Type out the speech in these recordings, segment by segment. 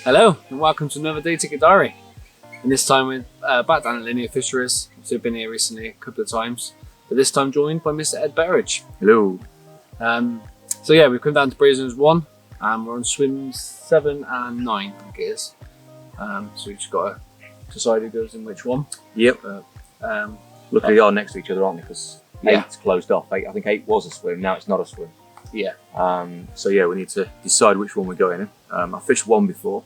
Hello and welcome to another Day Ticket Diary. And this time we're back down at Linear Fisheries. So I've been here recently a couple of times, but this time joined by Mr. Ed Betteridge. Hello. So yeah, we've come down to Brasenose 1 and we're on swims 7 and 9, I think it is. So we've just got to decide who goes in which one. Yep. Luckily they are next to each other, aren't they? Because 8's closed off. I think 8 was a swim, now it's not a swim. Yeah. So yeah, we need to decide which one we're going in. I fished one before.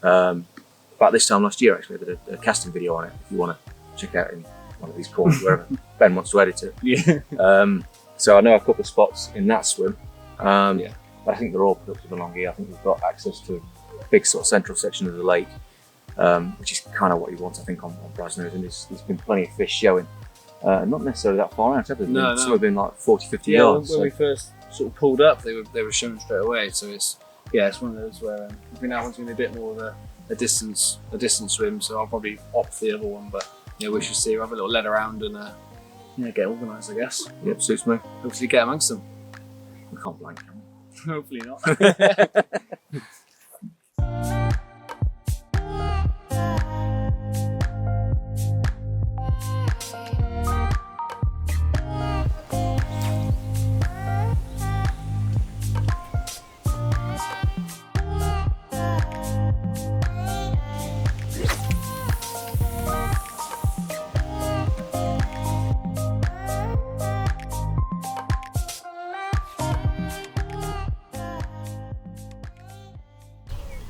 About this time last year actually, I did a casting video on it if you want to check out in one of these corners wherever Ben wants to edit it. Yeah. So I know a couple of spots in that swim, yeah. but I think they're all productive along here. I think we've got access to a big sort of central section of the lake, which is kind of what you want, I think, on Brasenose, and there's been plenty of fish showing. Not necessarily that far out, have they? No. Some have been like 40-50 yeah, yards. When we first sort of pulled up, they were shown straight away. So it's one of those where I think that one's going to be a bit more of a distance swim. So I'll probably opt for the other one. But yeah, we should see. We'll have a little let around and get organised, I guess. Yep, suits me. Hopefully get amongst them. We can't blank, can we? Hopefully not.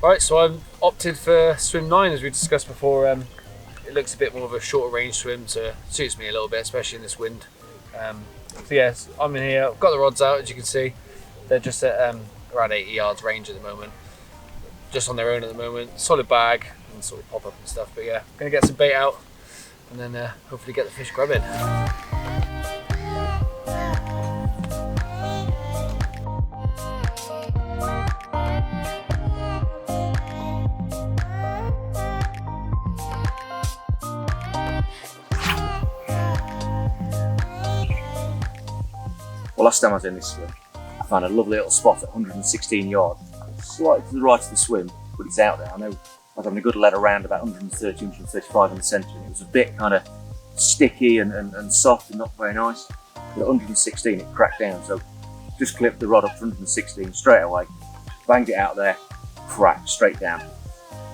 Right, so I've opted for swim 9 as we discussed before. It looks a bit more of a shorter range swim, so suits me a little bit, especially in this wind. So yes, I'm in here. I've got the rods out, as you can see. They're just at around 80 yards range at the moment, just on their own at the moment. Solid bag and sort of pop up and stuff. But yeah, gonna get some bait out and then hopefully get the fish grubbing. Well, last time I was in this swim, I found a lovely little spot at 116 yards. Slightly to the right of the swim, but it's out there. I know I was having a good let around about 130, 135 in the centre, and it was a bit kind of sticky and soft and not very nice. But at 116 it cracked down, so just clipped the rod up to 116 straight away, banged it out there, cracked straight down.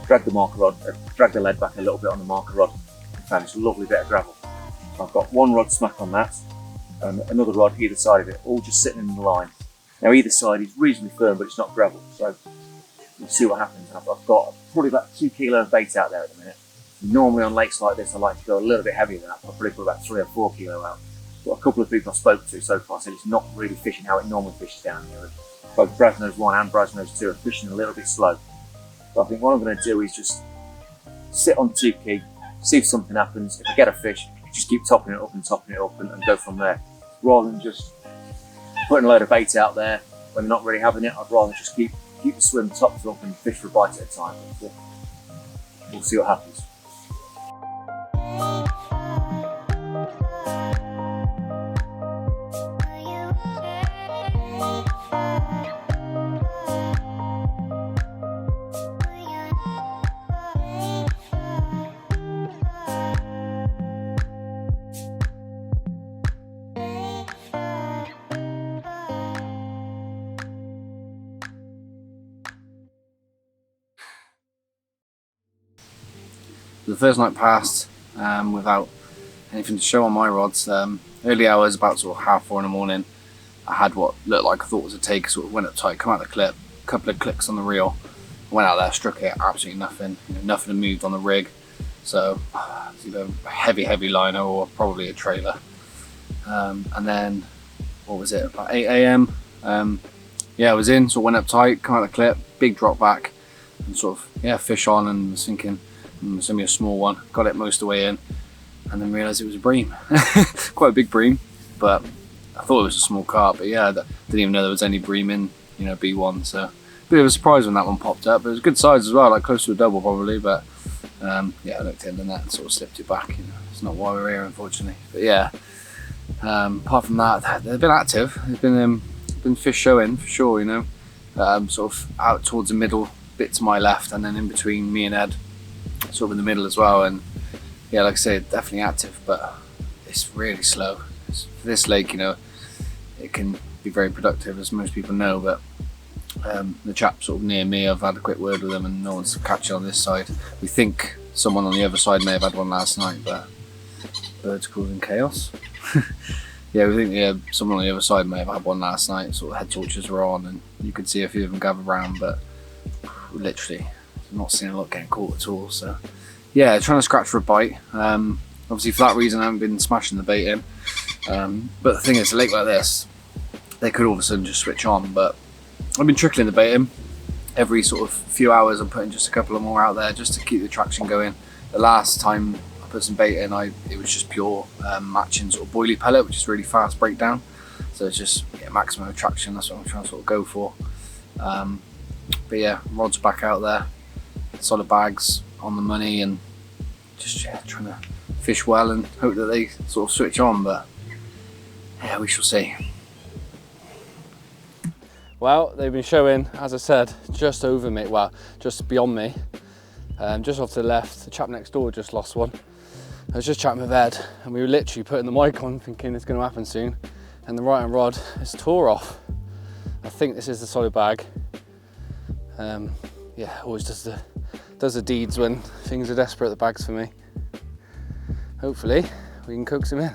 Dragged the lead back a little bit on the marker rod, and found this lovely bit of gravel. I've got one rod smack on that, and another rod either side of it, all just sitting in the line. Now either side is reasonably firm, but it's not gravel, so we'll see what happens. I've got probably about 2 kilo of bait out there at the minute. Normally on lakes like this I like to go a little bit heavier than that, I'll probably put about 3 or 4 kilo out. But a couple of people I've spoken to so far said it's not really fishing how it normally fishes down here. Both Brasenose 1 and Brasenose 2 are fishing a little bit slow. So I think what I'm going to do is just sit on 2 key, see if something happens. If I get a fish, just keep topping it up and go from there. Rather than just putting a load of bait out there when they're not really having it, I'd rather just keep the swim topped up and fish for a bite at a time. We'll see what happens. The first night passed without anything to show on my rods. Early hours, about sort of 3:30 in the morning, I had what looked like I thought was a take. Sort of went up tight, come out the clip, a couple of clicks on the reel, went out there, struck it, absolutely nothing. Nothing had moved on the rig, so it's either a heavy liner or probably a trailer. And then what was it? About 8 AM. Yeah, I was in, sort of went up tight, come out the clip, big drop back, and sort of fish on, and was thinking. It's only a small one, got it most of the way in and then realised it was a bream. Quite a big bream, but I thought it was a small carp, but yeah, I didn't even know there was any bream in B1, so a bit of a surprise when that one popped up. But it was a good size as well, like close to a double probably, but yeah, I looked in and that sort of slipped it back. It's not why we're here, unfortunately, but yeah, apart from that, they've been active. There's been fish showing for sure, sort of out towards the middle bit to my left, and then in between me and Ed, sort of in the middle as well. And yeah, like I say, definitely active, but it's really slow. For this lake, you know, it can be very productive, as most people know, but the chap sort of near me, I've had a quick word with him and no one's catching on this side. We think someone on the other side may have had one last night, but birds causing chaos. Yeah, we think someone on the other side may have had one last night. Sort of head torches were on and you could see a few of them gather around, but literally not seeing a lot getting caught at all. So yeah, trying to scratch for a bite. Obviously for that reason I haven't been smashing the bait in. But the thing is, a lake like this, they could all of a sudden just switch on, but I've been trickling the bait in. Every sort of few hours I'm putting just a couple of more out there just to keep the traction going. The last time I put some bait in, it was just pure matching sort of boilie pellet, which is really fast breakdown. So it's just maximum traction, that's what I'm trying to sort of go for. But yeah, rods back out there, solid bags on the money, and just trying to fish well and hope that they sort of switch on, but yeah, we shall see. Well, they've been showing, as I said, just over me, well, just beyond me, just off to the left. The chap next door just lost one. I was just chatting with Ed, and we were literally putting the mic on thinking it's going to happen soon, and the right hand rod is tore off. I think this is the solid bag. Yeah, always does the deeds when things are desperate, the bag's for me. Hopefully we can coax him in.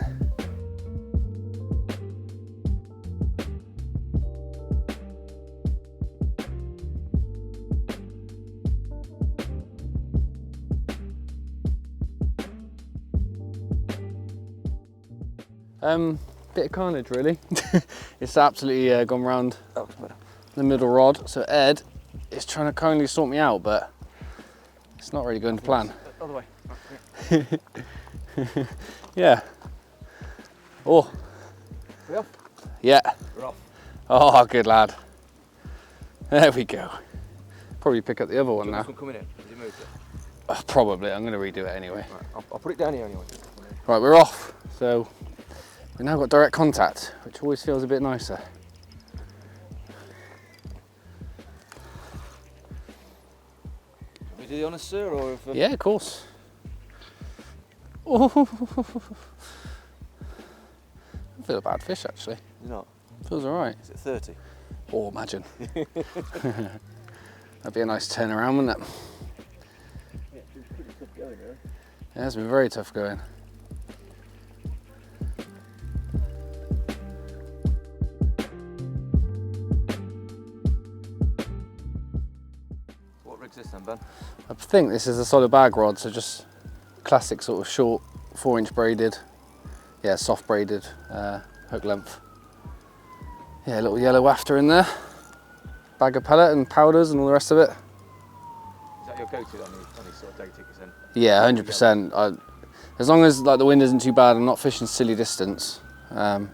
Bit of carnage really. It's absolutely gone round the middle rod. So Ed is trying to kindly sort me out, but it's not really going to plan. Other way. Yeah. Oh. We off? Yeah. We're off. Oh, good lad. There we go. Probably pick up the other one now. Coming in. Has he moved it? Probably. I'm going to redo it anyway. Right, I'll put it down here anyway. Right, we're off. So we've now got direct contact, which always feels a bit nicer. We do the honours, sir, or if, Yeah, of course. Oh. I feel a bad fish actually. You're not? Feels alright. Is it 30? Oh, imagine. That'd be a nice turnaround, wouldn't it? Yeah, it's been pretty tough going, huh? Yeah, it's been very tough going. What rig's this then, Ben? I think this is a solid bag rod, so just classic sort of short 4-inch braided, yeah, soft braided hook length. Yeah, a little yellow wafter in there, bag of pellet and powders and all the rest of it. Is that your go-to on these sort of day tickets then? Yeah, 100%. As long as like the wind isn't too bad, I'm not fishing silly distance. I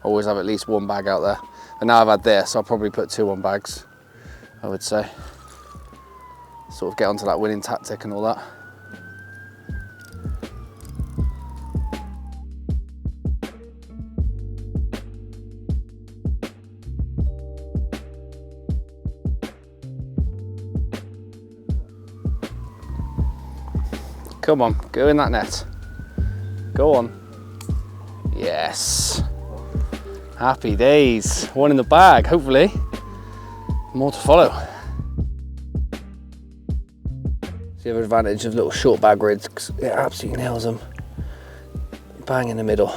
always have at least one bag out there. But now I've had this, I'll probably put 2 on bags, I would say. Sort of get onto that winning tactic and all that. Come on, go in that net. Go on. Yes. Happy days. One in the bag, hopefully. More to follow. It's the other advantage of little short bag rigs, 'cause it absolutely nails them. Bang in the middle.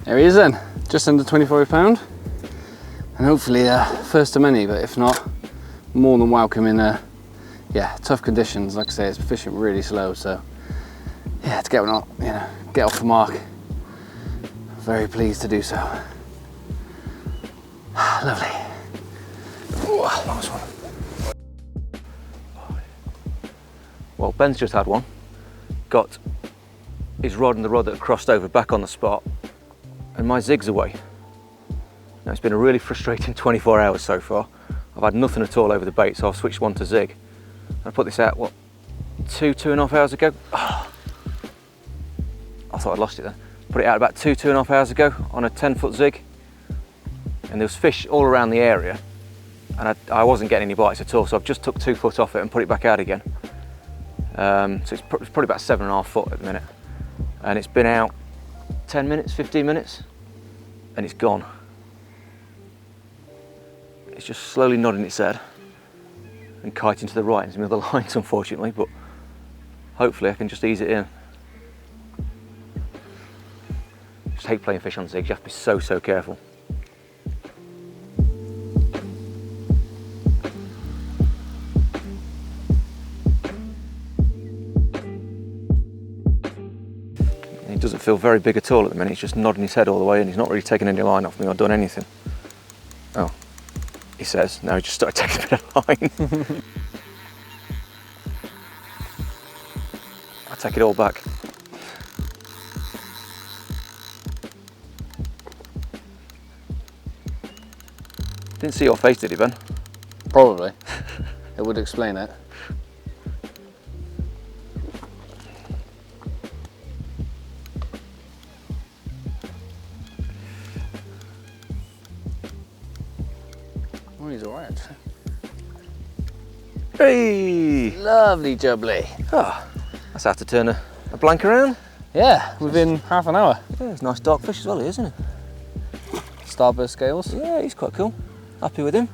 There he is then, just under 25 pound, and hopefully first of many, but if not, more than welcome in yeah, tough conditions. Like I say, it's fishing really slow, so yeah, to get one off, get off the mark. Very pleased to do so. Lovely. Ooh, nice one. Well, Ben's just had one. Got his rod and the rod that had crossed over back on the spot, and my zig's away. Now, it's been a really frustrating 24 hours so far. I've had nothing at all over the bait, so I've switched one to zig. I put this out, what, 2.5 hours ago? Oh, I thought I'd lost it then. Put it out about 2.5 hours ago on a 10-foot zig, and there was fish all around the area, and I wasn't getting any bites at all, so I've just took 2 foot off it and put it back out again. So it's probably about 7.5 foot at the minute, and it's been out 10 minutes, 15 minutes, and it's gone. It's just slowly nodding its head and kiting to the right in some other lines, unfortunately, but hopefully I can just ease it in. Just hate playing fish on zigs, you have to be so careful. He doesn't feel very big at all at the minute, he's just nodding his head all the way and he's not really taking any line off me or done anything. Oh, he says, no, he just started taking a bit of line. I take it all back. Didn't see your face, did he, Ben? Probably. It would explain it. Oh, he's alright actually. Hey! Lovely jubbly. Oh, that's how to turn a blank around. Yeah, within half an hour. Yeah, it's a nice dark fish as well, isn't it? Starburst scales. Yeah, he's quite cool. Happy with him.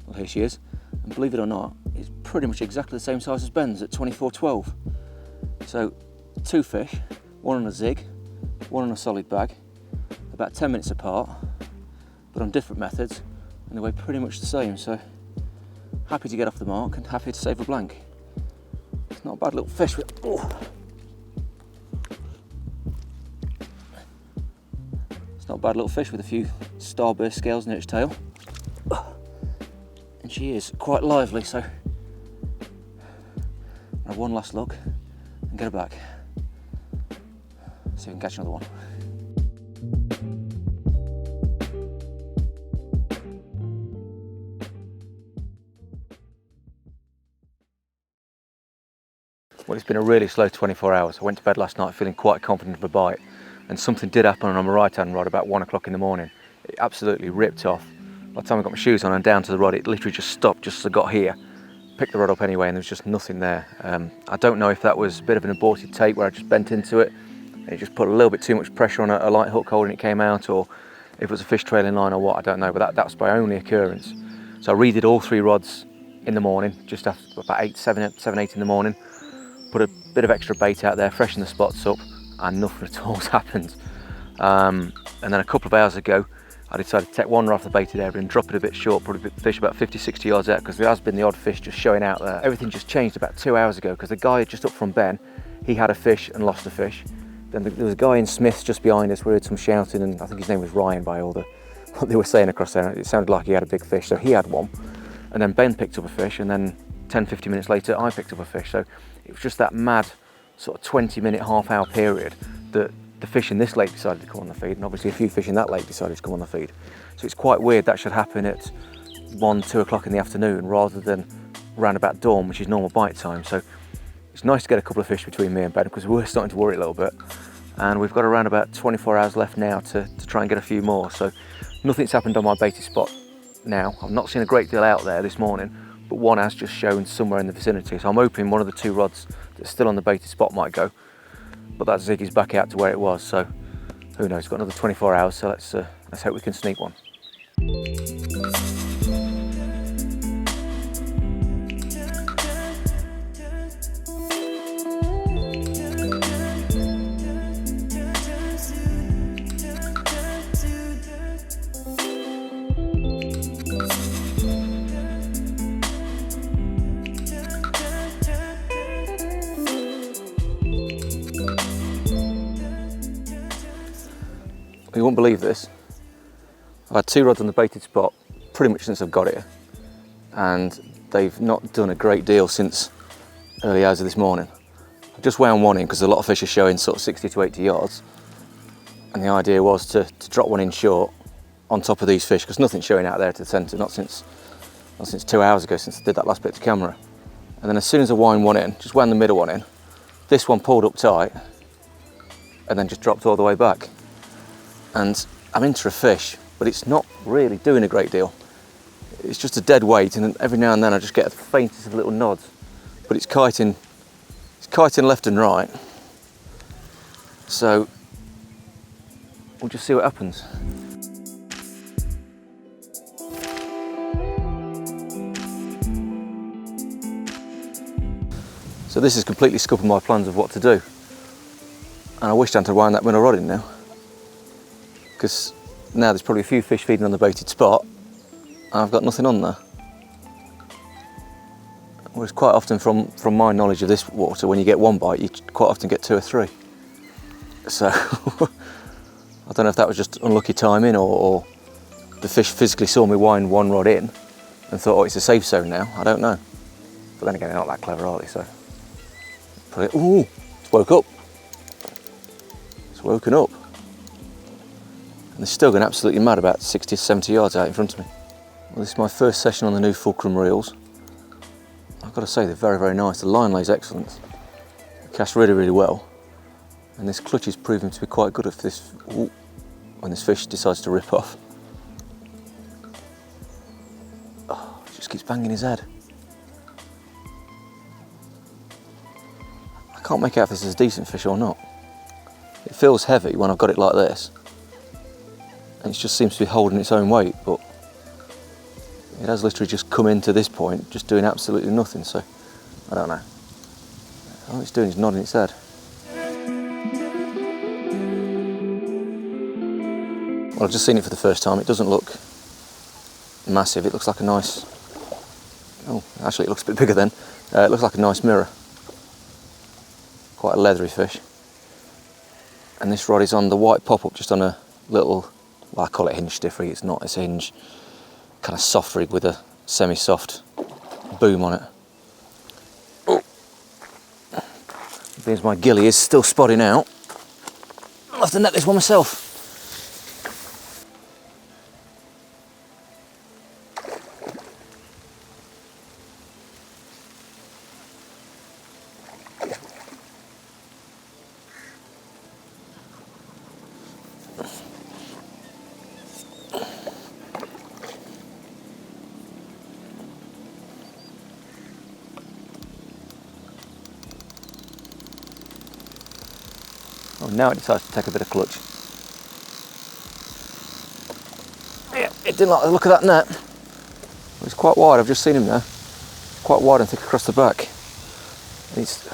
Well, here she is. And believe it or not, it's pretty much exactly the same size as Ben's at 24.12. So 2 fish, one on a zig, one on a solid bag, about 10 minutes apart, but on different methods, and they weigh pretty much the same. So happy to get off the mark and happy to save a blank. It's not a bad little fish with, it's not a bad little fish with a few starburst scales near its tail. And she is quite lively, so I'll have one last look and get her back. See if we can catch another one. Well, it's been a really slow 24 hours. I went to bed last night feeling quite confident of a bite, and something did happen on my right hand rod about 1 o'clock in the morning. It absolutely ripped off. By the time I got my shoes on and down to the rod, it literally just stopped just as I got here. Picked the rod up anyway and there was just nothing there. I don't know if that was a bit of an aborted take where I just bent into it and it just put a little bit too much pressure on a light hook hold and it came out, or if it was a fish trailing line or what, I don't know, but that was my only occurrence. So I redid all 3 rods in the morning, just after about 7, 8 in the morning. Put a bit of extra bait out there, freshen the spots up, and nothing at all has happened. And then a couple of hours ago, I decided to take one rod off the baited area and drop it a bit short, put a fish about 50, 60 yards out, because there has been the odd fish just showing out there. Everything just changed about 2 hours ago, because the guy just up from Ben, he had a fish and lost a fish. Then there was a guy in Smith's just behind us, we heard some shouting, and I think his name was Ryan by all the what they were saying across there. It sounded like he had a big fish, so he had one. And then Ben picked up a fish, and then 10, 15 minutes later, I picked up a fish. So it was just that mad sort of 20-minute, half-hour period that the fish in this lake decided to come on the feed, and obviously a few fish in that lake decided to come on the feed. So it's quite weird that should happen at 1, 2 o'clock in the afternoon rather than around about dawn, which is normal bite time. So it's nice to get a couple of fish between me and Ben, because we're starting to worry a little bit. And we've got around about 24 hours left now to try and get a few more. So nothing's happened on my baited spot now. I've not seen a great deal out there this morning, but one has just shown somewhere in the vicinity. So I'm hoping one of the 2 rods that's still on the baited spot might go. but that zig is back out to where it was, so who knows, got another 24 hours, so let's hope we can sneak one. You won't believe this. I've had 2 rods on the baited spot pretty much since I've got here, and they've not done a great deal since early hours of this morning. I've just wound one in because a lot of fish are showing sort of 60 to 80 yards, and the idea was to drop one in short on top of these fish because nothing's showing out there to the centre, not since 2 hours ago since I did that last bit to camera. And then as soon as I wound one in, just wound the middle one in, this one pulled up tight and then just dropped all the way back. And I'm into a fish, but it's not really doing a great deal. It's just a dead weight, and every now and then I just get the faintest of little nods. But it's kiting left and right. So we'll just see what happens. So this is completely scuppered my plans of what to do. And I wish I had to wind that middle rod in now, because now there's probably a few fish feeding on the baited spot and I've got nothing on there. Whereas quite often from my knowledge of this water, when you get one bite, you quite often get 2 or 3. So I don't know if that was just unlucky timing or the fish physically saw me wind one rod in and thought, oh, it's a safe zone now. I don't know. But then again, they're not that clever, are they? So, ooh, it's woke up. It's woken up. And they're still going absolutely mad about 60 to 70 yards out in front of me. Well, this is my first session on the new Fulcrum reels. I've got to say they're very, very nice. The line lay's excellent. They cast really, really well. And this clutch is proving to be quite good if this, when this fish decides to rip off. Oh, it just keeps banging his head. I can't make out if this is a decent fish or not. It feels heavy when I've got it like this. And it just seems to be holding its own weight, but it has literally just come into this point, just doing absolutely nothing, so I don't know. All it's doing is nodding its head. Well, I've just seen it for the first time. It doesn't look massive. It looks like a nice... Oh, actually it looks a bit bigger then. It looks like a nice mirror. Quite a leathery fish. And this rod is on the white pop-up, just on a little, well, I call it hinge stiff rig. It's not, it's a hinge kind of soft rig with a semi-soft boom on it. Oh. Means my gilly is still spotting out. I'll have to net this one myself. Oh, now it decides to take a bit of clutch. Yeah, it didn't like the look of that net. It's quite wide, I've just seen him there. Quite wide and thick across the back. And it's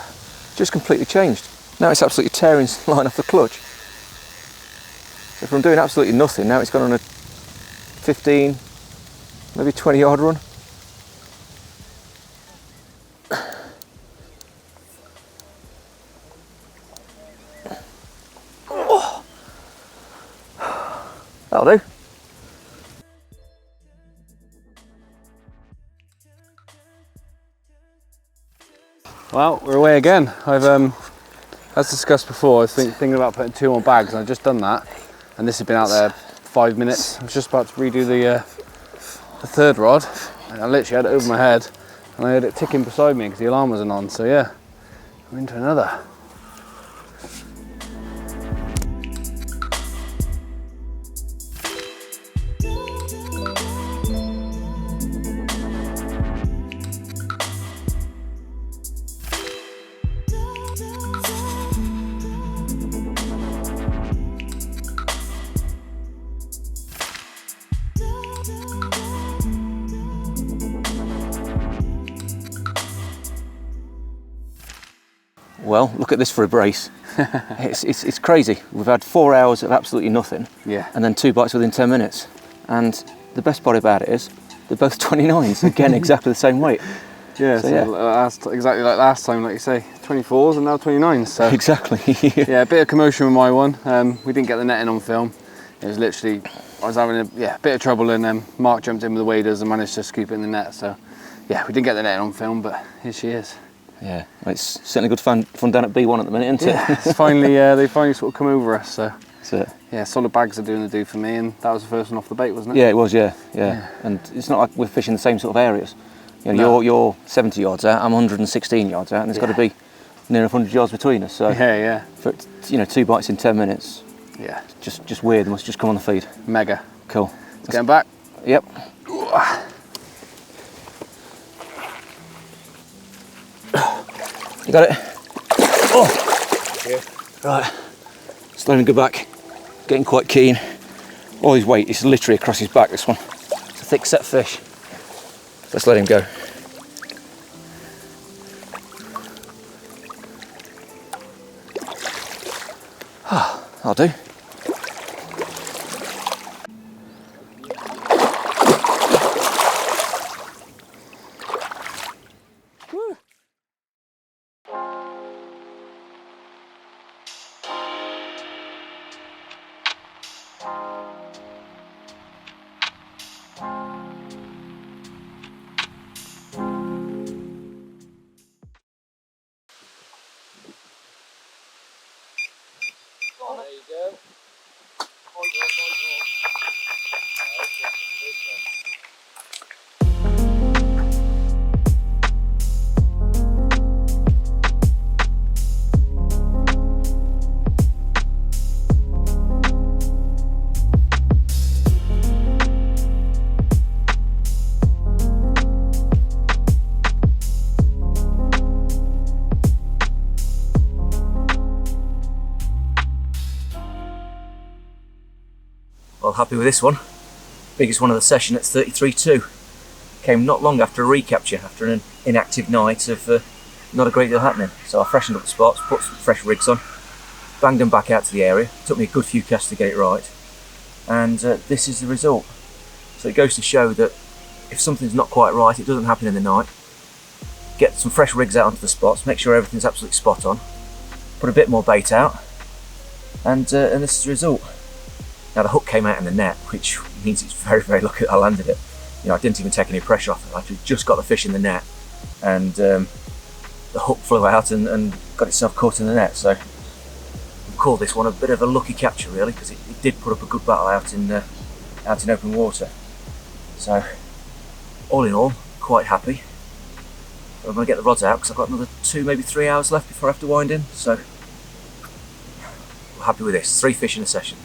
just completely changed. Now it's absolutely tearing line off the clutch. So from doing absolutely nothing, now it's gone on a 15, maybe 20 yard run. That'll do. Well, we're away again. I've, as discussed before, I was thinking about putting 2 more bags, and I've just done that. And this has been out there 5 minutes. I was just about to redo the 3rd rod, and I literally had it over my head, and I heard it ticking beside me because the alarm wasn't on. So yeah, I'm into another. Well, look at this for a brace. It's crazy. We've had 4 hours of absolutely nothing, and then 2 bites within 10 minutes. And the best part about it is they're both 29s, again, exactly the same weight. Yeah, exactly like last time, like you say, 24s and now 29s. So exactly. Yeah, a bit of commotion with my one. We didn't get the netting on film. It was literally, I was having a bit of trouble, and then Mark jumped in with the waders and managed to scoop it in the net. So yeah, we didn't get the netting on film, but here she is. Yeah, it's certainly good fun down at B1 at the minute, isn't it? Yeah, it's finally, they finally sort of come over us. So that's it. Yeah, solid bags are doing the do for me, and that was the first one off the bait, wasn't it? Yeah, it was. Yeah. And it's not like we're fishing the same sort of areas. You know, you're 70 yards out, I'm 116 yards out, and there's got to be near 100 yards between us. So yeah. For 2 bites in 10 minutes. Yeah. Just weird. They must just come on the feed. Mega. Cool. Let's get them back. Yep. You got it? Oh! Yeah. Right. Just let him go back. Getting quite keen. All his weight is literally across his back, this one. It's a thick set fish. Let's let him go. I'll do. There you go. Well, happy with this one. Biggest one of the session at 33.2. Came not long after a recapture, after an inactive night of not a great deal happening. So I freshened up the spots, put some fresh rigs on, banged them back out to the area. Took me a good few casts to get it right. And this is the result. So it goes to show that if something's not quite right, it doesn't happen in the night. Get some fresh rigs out onto the spots, make sure everything's absolutely spot on. Put a bit more bait out, and this is the result. Now the hook came out in the net, which means it's very, very lucky that I landed it. I didn't even take any pressure off it. I just got the fish in the net, and the hook flew out and got itself caught in the net. So we'll call this one a bit of a lucky capture, really, because it did put up a good battle out in open water. So all in all, quite happy. I'm going to get the rods out because I've got another 2, maybe 3 hours left before I have to wind in. So we're happy with this. 3 fish in a session.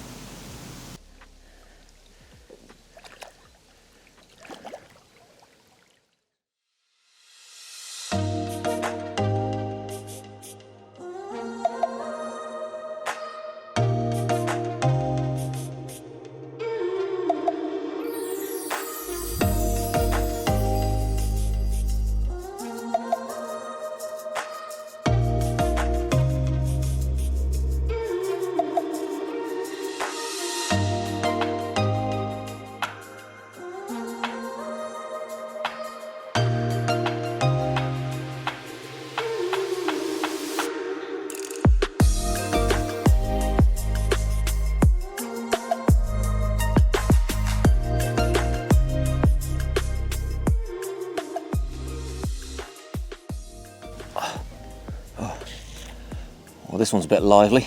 Well, this one's a bit lively.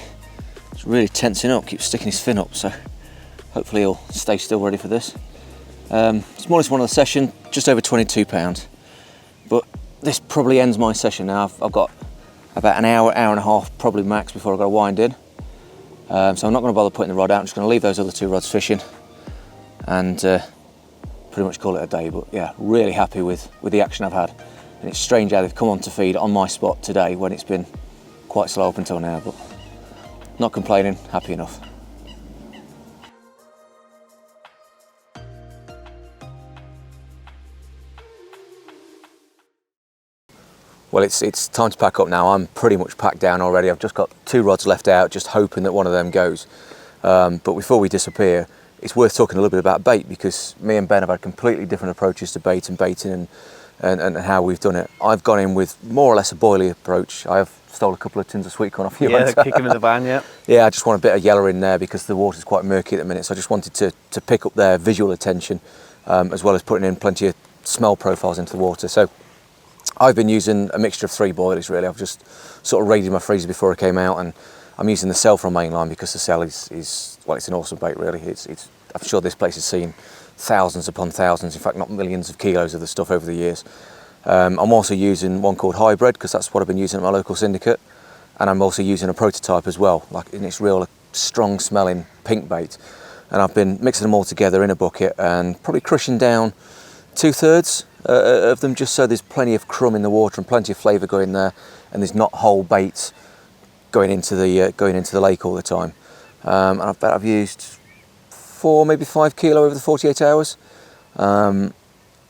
It's really tensing up, keeps sticking his fin up, so hopefully he'll stay still ready for this. Smallest one of the session, just over 22 pounds. But this probably ends my session now. I've got about an hour, hour and a half, probably max, before I've got to wind in. So I'm not going to bother putting the rod out. I'm just going to leave those other 2 rods fishing and pretty much call it a day. But yeah, really happy with the action I've had. And it's strange how they've come on to feed on my spot today when it's been quite slow up until now, but not complaining, happy enough. Well, it's time to pack up now. I'm pretty much packed down already. I've just got 2 rods left out, just hoping that one of them goes. But before we disappear, it's worth talking a little bit about bait, because me and Ben have had completely different approaches to bait and baiting and how we've done it. I've gone in with more or less a boilie approach. I have stole a couple of tins of sweet corn off you. Yeah, kick him in the van, yeah. Yeah, I just want a bit of yellow in there because the water's quite murky at the minute, so I just wanted to pick up their visual attention, as well as putting in plenty of smell profiles into the water. So I've been using a mixture of 3 boilies really. I've just sort of raided my freezer before I came out, and I'm using the cell from mainline because the cell is well, it's an awesome bait really. I'm sure this place has seen thousands upon thousands, in fact not millions of kilos of the stuff over the years. I'm also using one called Hybrid because that's what I've been using at my local syndicate, and I'm also using a prototype as well, like in its real strong smelling pink bait, and I've been mixing them all together in a bucket and probably crushing down 2/3 of them, just so there's plenty of crumb in the water and plenty of flavour going there, and there's not whole bait going into the lake all the time. And I bet I've used 4, maybe 5 kilo over the 48 hours, and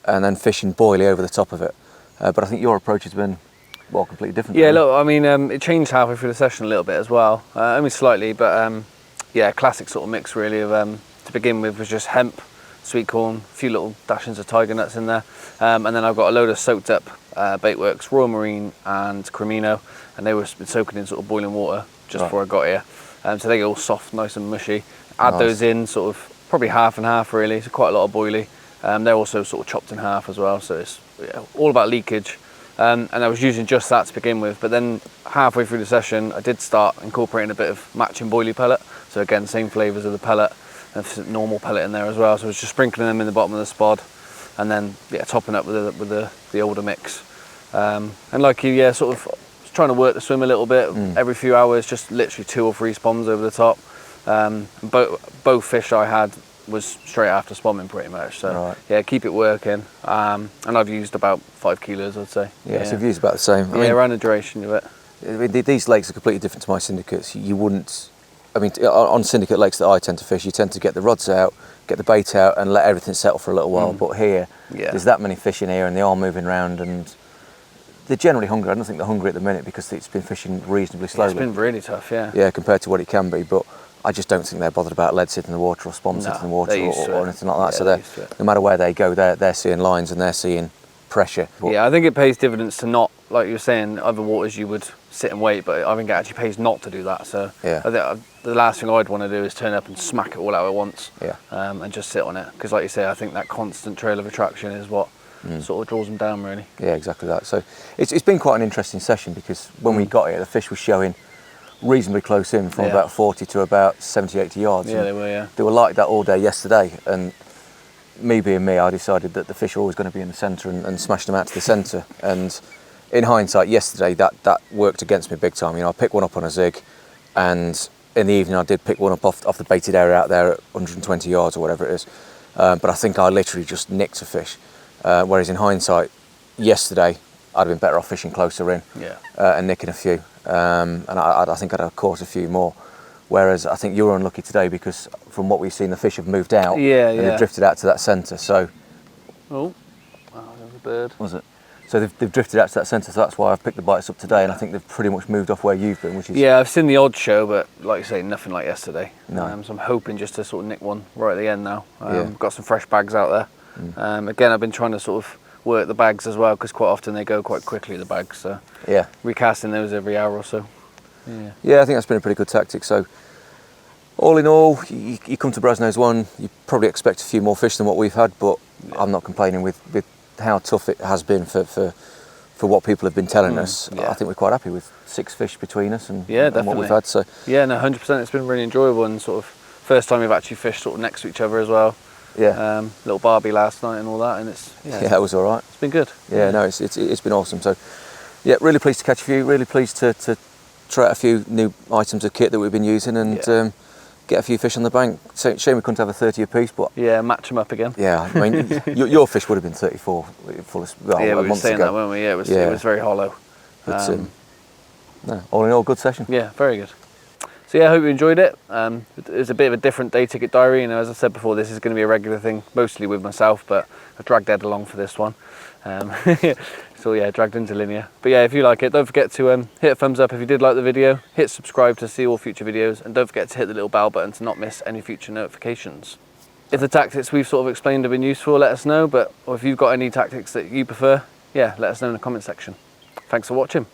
then fishing boilie over the top of it. But I think your approach has been, well, completely different. Yeah, really. look, I mean, it changed halfway through the session a little bit as well, only slightly, but yeah, classic sort of mix really of, to begin with was just hemp, sweet corn, a few little dashings of tiger nuts in there, and then I've got a load of soaked up Baitworks, Royal Marine and Cremino, and they were soaking in sort of boiling water just before I got here, so they get all soft, nice and mushy. Add those in sort of probably half and half really, so quite a lot of boilie. They're also sort of chopped in half as well, so it's all about leakage. And I was using just that to begin with, but then halfway through the session I did start incorporating a bit of matching boilie pellet, so again same flavours of the pellet and some normal pellet in there as well, so I was just sprinkling them in the bottom of the spod and then topping up with the older mix, and like you, sort of trying to work the swim a little bit every few hours, just literally 2 or 3 spombs over the top. Both fish I had was straight after spombing pretty much, so yeah, keep it working, and I've used about 5 kilos I'd say. Yeah, so you've used about the same. I mean, around the duration of it. I mean, these lakes are completely different to my syndicates. You wouldn't, I mean, on syndicate lakes that I tend to fish, you tend to get the rods out, get the bait out and let everything settle for a little while, but here, there's that many fish in here and they are moving around and they're generally hungry. I don't think they're hungry at the minute because it's been fishing reasonably slowly. It's been really tough, yeah. Yeah, compared to what it can be, but I just don't think they're bothered about lead sitting in the water or spom sitting in the water or anything like that. Yeah, so no matter where they go, they're seeing lines and they're seeing pressure. Yeah, I think it pays dividends to not, like you were saying, other waters you would sit and wait, but I think it actually pays not to do that. So I think the last thing I'd want to do is turn up and smack it all out at once, and just sit on it. Because like you say, I think that constant trail of attraction is what sort of draws them down really. Yeah, exactly that. So it's been quite an interesting session because when we got here, the fish were showing reasonably close in from about 40 to about 70, 80 yards. Yeah, they were, They were like that all day yesterday, and me being me, I decided that the fish are always going to be in the centre and smashed them out to the centre. And in hindsight, yesterday that worked against me big time. You know, I picked one up on a zig, and in the evening I did pick one up off the baited area out there at 120 yards or whatever it is. But I think I literally just nicked a fish. Whereas in hindsight, yesterday I'd have been better off fishing closer in and nicking a few. And I think I'd have caught a few more. Whereas I think you're unlucky today because from what we've seen, the fish have moved out and they've drifted out to that centre. So, oh, there was a bird. Was it? So they've drifted out to that centre. So that's why I've picked the bites up today, and I think they've pretty much moved off where you've been, which is I've seen the odd show, but like you say, nothing like yesterday. No. So I'm hoping just to sort of nick one right at the end now. Got some fresh bags out there. Again, I've been trying to sort of work the bags as well because quite often they go quite quickly, the bags. So recasting those every hour or so. Yeah, I think that's been a pretty good tactic. So all in all, you come to Brasenose 1, you probably expect a few more fish than what we've had, but I'm not complaining with how tough it has been for what people have been telling us. I think we're quite happy with 6 fish between us and what we've had. So yeah, no, 100%. It's been really enjoyable and sort of first time we've actually fished sort of next to each other as well. Little Barbie last night and all that, and it was all right. It's been good. No, it's been awesome. So yeah, really pleased to catch a few. Really pleased to try out a few new items of kit that we've been using and get a few fish on the bank. Shame we couldn't have a 30 apiece, but match them up again. Yeah, I mean your fish would have been 34 full of we were saying that, weren't we? Yeah, it was very hollow. But no, all in all, good session. Yeah, very good. So yeah, I hope you enjoyed it. It was a bit of a different day ticket diary. You know, as I said before, this is going to be a regular thing, mostly with myself, but I dragged Ed along for this one. So yeah, dragged into Linear. But yeah, if you like it, don't forget to hit a thumbs up if you did like the video, hit subscribe to see all future videos, and don't forget to hit the little bell button to not miss any future notifications. If the tactics we've sort of explained have been useful, let us know, or if you've got any tactics that you prefer, yeah, let us know in the comment section. Thanks for watching.